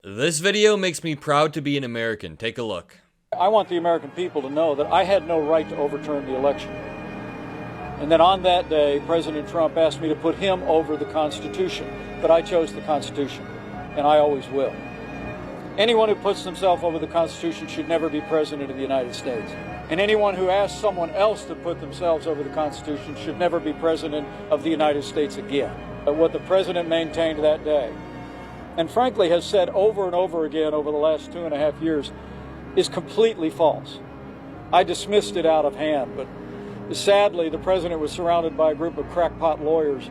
This video makes me proud to be an American. Take a look. I want the American people to know that I had no right to overturn the election. And that on that day, President Trump asked me to put him over the Constitution. But I chose the Constitution, and I always will. Anyone who puts themselves over the Constitution should never be President of the United States. And anyone who asks someone else to put themselves over the Constitution should never be President of the United States again. But what the President maintained that day, and frankly has said over and over again over the last 2.5 years, is completely false. I dismissed it out of hand, but sadly the President was surrounded by a group of crackpot lawyers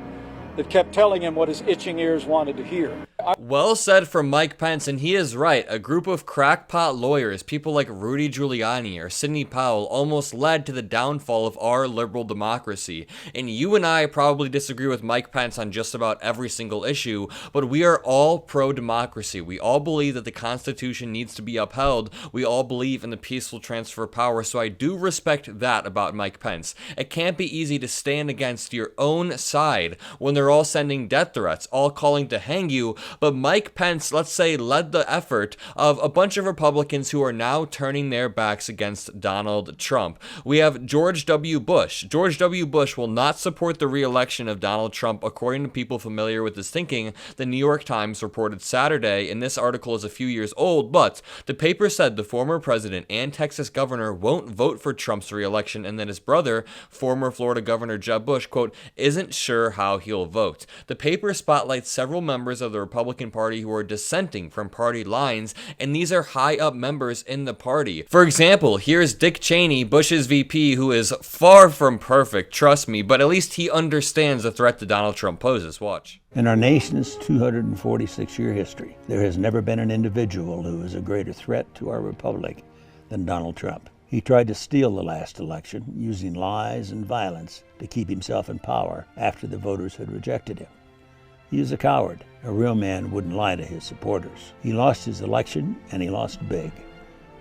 that kept telling him what his itching ears wanted to hear. Well said from Mike Pence, and he is right. A group of crackpot lawyers, people like Rudy Giuliani or Sidney Powell, almost led to the downfall of our liberal democracy. And you and I probably disagree with Mike Pence on just about every single issue, but we are all pro-democracy. We all believe that the Constitution needs to be upheld. We all believe in the peaceful transfer of power, so I do respect that about Mike Pence. It can't be easy to stand against your own side when they're all sending death threats, all calling to hang you. But Mike Pence, let's say, led the effort of a bunch of Republicans who are now turning their backs against Donald Trump. We have George W. Bush. George W. Bush will not support the re-election of Donald Trump, according to people familiar with his thinking. The New York Times reported Saturday, and this article is a few years old, but the paper said the former president and Texas governor won't vote for Trump's re-election, and that his brother, former Florida Governor Jeb Bush, quote, isn't sure how he'll vote. The paper spotlights several members of the Republican Party who are dissenting from party lines, and these are high-up members in the party. For example, here's Dick Cheney, Bush's VP, who is far from perfect, trust me, but at least he understands the threat that Donald Trump poses. Watch. In our nation's 246-year history, there has never been an individual who is a greater threat to our republic than Donald Trump. He tried to steal the last election using lies and violence to keep himself in power after the voters had rejected him. He is a coward. A real man wouldn't lie to his supporters. He lost his election, and he lost big.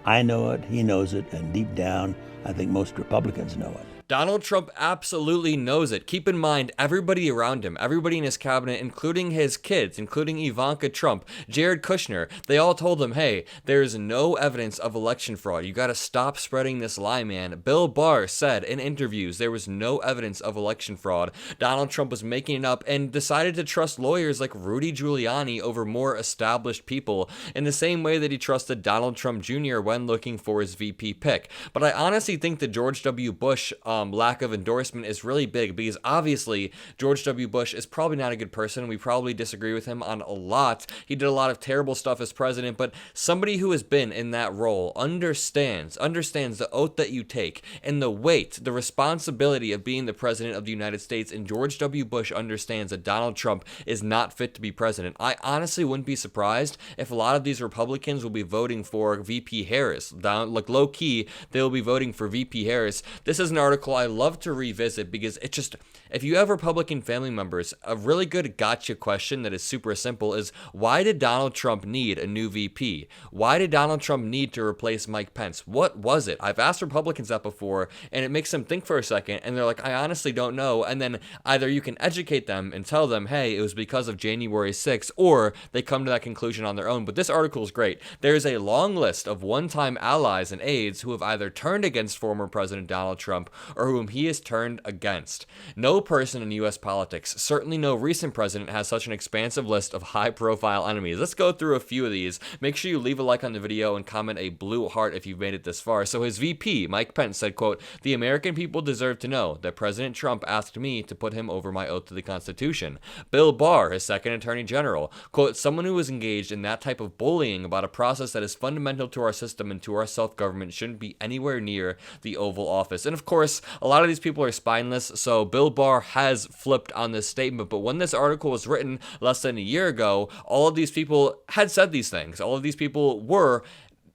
I know it, he knows it, and deep down, I think most Republicans know it. Donald Trump absolutely knows it. Keep in mind, everybody around him, everybody in his cabinet, including his kids, including Ivanka Trump, Jared Kushner, they all told him, hey, there's no evidence of election fraud. You got to stop spreading this lie, man. Bill Barr said in interviews there was no evidence of election fraud. Donald Trump was making it up and decided to trust lawyers like Rudy Giuliani over more established people in the same way that he trusted Donald Trump Jr. when looking for his VP pick. But I honestly think that George W. Bush lack of endorsement is really big, because obviously George W. Bush is probably not a good person. We probably disagree with him on a lot. He did a lot of terrible stuff as president, but somebody who has been in that role understands the oath that you take and the weight, the responsibility of being the president of the United States, and George W. Bush understands that Donald Trump is not fit to be president. I honestly wouldn't be surprised if a lot of these Republicans will be voting for VP Harris. Like low key, they'll be voting for VP Harris. This is an article I love to revisit because it just, if you have Republican family members, a really good gotcha question that is super simple is, why did Donald Trump need a new VP? Why did Donald Trump need to replace Mike Pence? What was it? I've asked Republicans that before, and it makes them think for a second, and they're like, I honestly don't know. And then either you can educate them and tell them, hey, it was because of January 6th, or they come to that conclusion on their own. But this article is great. There's a long list of one-time allies and aides who have either turned against former President Donald Trump or whom he has turned against. No person in U.S. politics, certainly no recent president, has such an expansive list of high-profile enemies. Let's go through a few of these. Make sure you leave a like on the video and comment a blue heart if you've made it this far. So his VP, Mike Pence, said, quote, the American people deserve to know that President Trump asked me to put him over my oath to the Constitution. Bill Barr, his second attorney general, quote, someone who is engaged in that type of bullying about a process that is fundamental to our system and to our self-government shouldn't be anywhere near the Oval Office. And of course, a lot of these people are spineless, so Bill Barr has flipped on this statement, but when this article was written less than a year ago, all of these people had said these things. All of these people were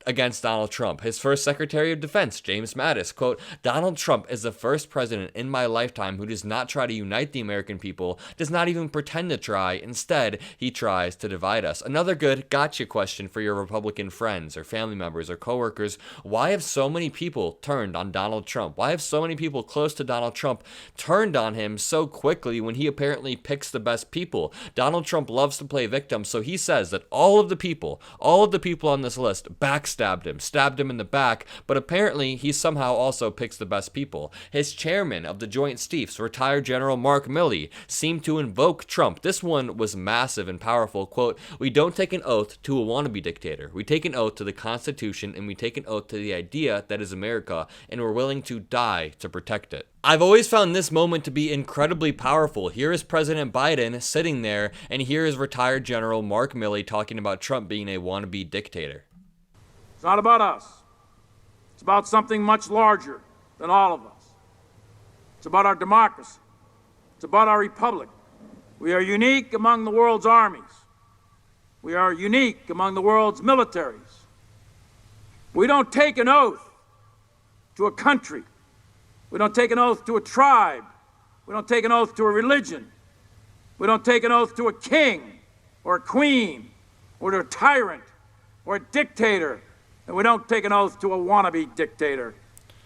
against Donald Trump. His first Secretary of Defense, James Mattis, quote, Donald Trump is the first president in my lifetime who does not try to unite the American people, does not even pretend to try. Instead, he tries to divide us. Another good gotcha question for your Republican friends or family members or coworkers. Why have so many people turned on Donald Trump? Why have so many people close to Donald Trump turned on him so quickly when he apparently picks the best people? Donald Trump loves to play victim, so he says that all of the people on this list backstabbed him, stabbed him in the back, but apparently he somehow also picks the best people. His chairman of the Joint Chiefs, retired General Mark Milley, seemed to invoke Trump. This one was massive and powerful. Quote, we don't take an oath to a wannabe dictator. We take an oath to the Constitution, and we take an oath to the idea that is America, and we're willing to die to protect it. I've always found this moment to be incredibly powerful. Here is President Biden sitting there, and here is retired General Mark Milley talking about Trump being a wannabe dictator. It's not about us. It's about something much larger than all of us. It's about our democracy. It's about our republic. We are unique among the world's armies. We are unique among the world's militaries. We don't take an oath to a country. We don't take an oath to a tribe. We don't take an oath to a religion. We don't take an oath to a king or a queen or to a tyrant or a dictator. And we don't take an oath to a wannabe dictator.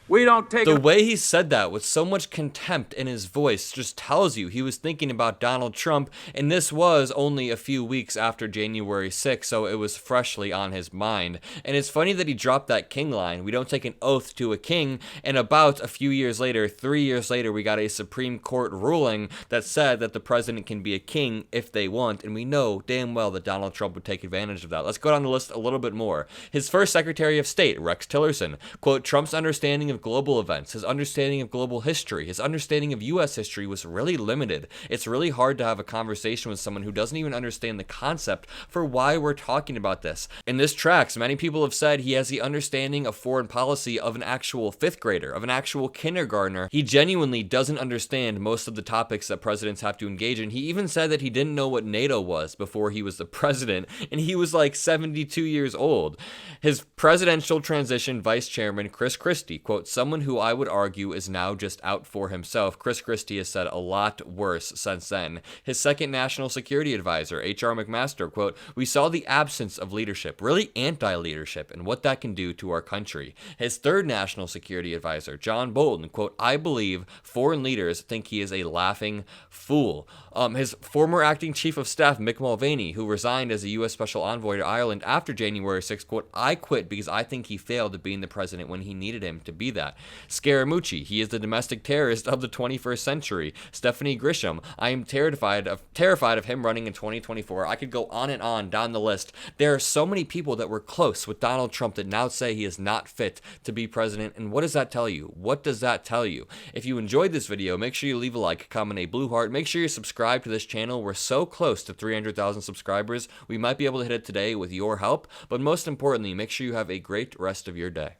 We don't take the way he said that with so much contempt in his voice just tells you he was thinking about Donald Trump, and this was only a few weeks after January 6th, so it was freshly on his mind. And it's funny that he dropped that king line. We don't take an oath to a king, and about a few years later, 3 years later, we got a Supreme Court ruling that said that the president can be a king if they want, and we know damn well that Donald Trump would take advantage of that. Let's go down the list a little bit more. His first Secretary of State, Rex Tillerson, quote, Trump's understanding of global events, his understanding of global history, his understanding of U.S. history was really limited. It's really hard to have a conversation with someone who doesn't even understand the concept for why we're talking about this. And this tracks. Many people have said he has the understanding of foreign policy of an actual fifth grader, of an actual kindergartner. He genuinely doesn't understand most of the topics that presidents have to engage in. He even said that he didn't know what NATO was before he was the president, and he was like 72 years old. His presidential transition vice chairman, Chris Christie, quote, someone who I would argue is now just out for himself. Chris Christie has said a lot worse since then. His second national security advisor, H.R. McMaster, quote, we saw the absence of leadership, really anti-leadership, and what that can do to our country. His third national security advisor, John Bolton, quote, I believe foreign leaders think he is a laughing fool. His former acting chief of staff, Mick Mulvaney, who resigned as a U.S. Special Envoy to Ireland after January 6th, quote, I quit because I think he failed at being the president when he needed him to be that. Scaramucci, he is the domestic terrorist of the 21st century. Stephanie Grisham, I am terrified of him running in 2024. I could go on and on down the list. There are so many people that were close with Donald Trump that now say he is not fit to be president. And what does that tell you? What does that tell you? If you enjoyed this video, make sure you leave a like, comment a blue heart. Make sure you subscribe to this channel. We're so close to 300,000 subscribers. We might be able to hit it today with your help. But most importantly, make sure you have a great rest of your day.